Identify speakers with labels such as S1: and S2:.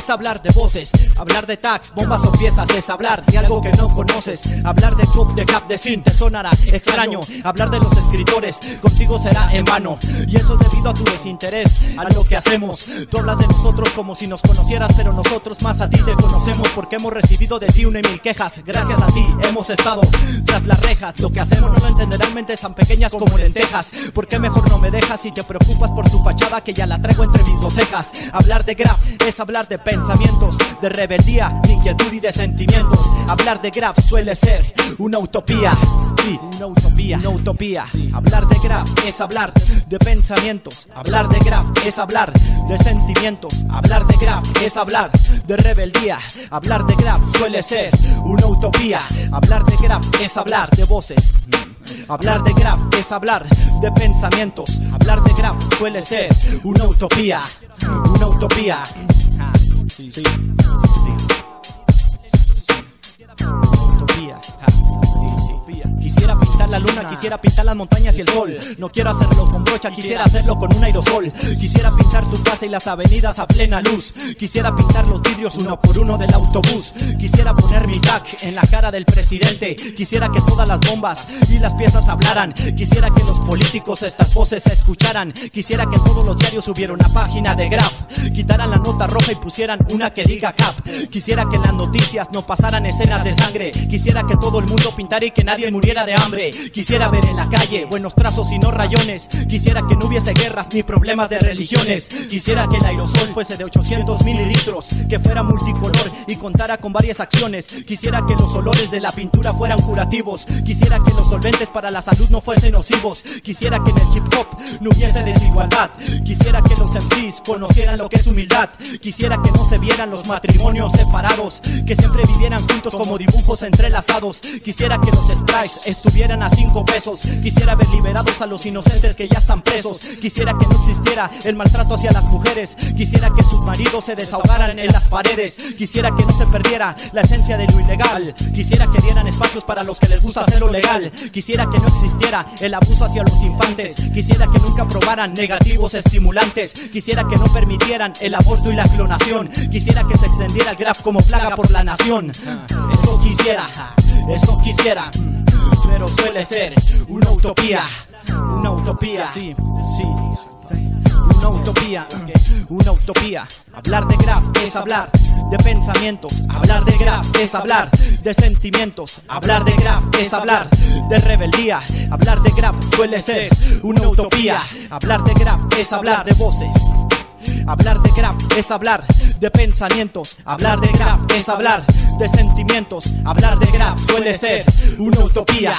S1: es hablar de voces, hablar de tags, bombas o piezas, es hablar de algo que no conoces. Hablar de cup, de cap, de sin, te sonará extraño. Hablar de los escritores, contigo será en vano. Y eso es debido a tu desinterés, a lo que hacemos. Tú hablas de nosotros como si nos conocieras, pero nosotros más a ti te conocemos, porque hemos recibido de ti 1,000 quejas. Gracias a ti hemos estado tras las rejas. Lo que hacemos no lo entenderán mentes tan pequeñas como lentejas. ¿Por qué mejor no me dejas si te preocupas por tu fachada que ya la traigo entre mis dos cejas? Hablar de graf es hablar de pensamientos, de rebeldía, de inquietud y de sentimientos. Hablar de graf suele ser una utopía. Sí, una utopía, una utopía. Hablar de graf es hablar de pensamientos. Hablar de graf es hablar de sentimientos. Hablar de graf es hablar de rebeldía. Hablar de graf suele ser una utopía. Hablar de graf es hablar de voces. Hablar de graf es hablar de pensamientos. Hablar de graf suele ser una utopía. Una utopía. Sí, sí, sí. Utopía. Quisiera pintar la luna, quisiera pintar las montañas y el sol. No quiero hacerlo con brocha, quisiera hacerlo con un aerosol. Quisiera pintar tu casa y las avenidas a plena luz. Quisiera pintar los vidrios uno por uno del autobús. Quisiera poner mi tag en la cara del presidente. Quisiera que todas las bombas y las piezas hablaran. Quisiera que los políticos estas voces se escucharan. Quisiera que todos los diarios hubiera una página de graf. Quitaran la nota roja y pusieran una que diga cap. Quisiera que en las noticias no pasaran escenas de sangre. Quisiera que todo el mundo pintara y que nadie muriera de hambre. Quisiera ver en la calle buenos trazos y no rayones. Quisiera que no hubiese guerras ni problemas de religiones. Quisiera que el aerosol fuese de 800 mililitros, que fuera multicolor y contara con varias acciones. Quisiera que los olores de la pintura fueran curativos. Quisiera que los solventes para la salud no fuesen nocivos. Quisiera que en el hip hop no hubiese desigualdad. Quisiera que los MCs conocieran lo que es humildad. Quisiera que no se vieran los matrimonios separados, que siempre vivieran juntos como dibujos entrelazados. Quisiera que los strikes estuvieran a 5 pesos. Quisiera ver liberados a los inocentes que ya están presos. Quisiera que no existiera el maltrato hacia las mujeres. Quisiera que sus maridos se desahogaran en las paredes. Quisiera que no se perdiera la esencia de lo ilegal. Quisiera que dieran espacios para los que les gusta hacerlo legal. Quisiera que no existiera el abuso hacia los infantes. Quisiera que nunca probaran negativos estimulantes. Quisiera que no permitieran el aborto y la clonación. Quisiera que se extendiera el graf como plaga por la nación. Eso quisiera, pero suele ser una utopía. Una utopía, sí, sí. Una utopía, una utopía. Hablar de graf es hablar de pensamientos. Hablar de graf es hablar de sentimientos. Hablar de graf es hablar de rebeldía. Hablar de graf suele ser una utopía. Hablar de graf es hablar de voces. Hablar de graf es hablar de pensamientos. Hablar de graf es hablar de sentimientos. Hablar de graf suele ser una utopía.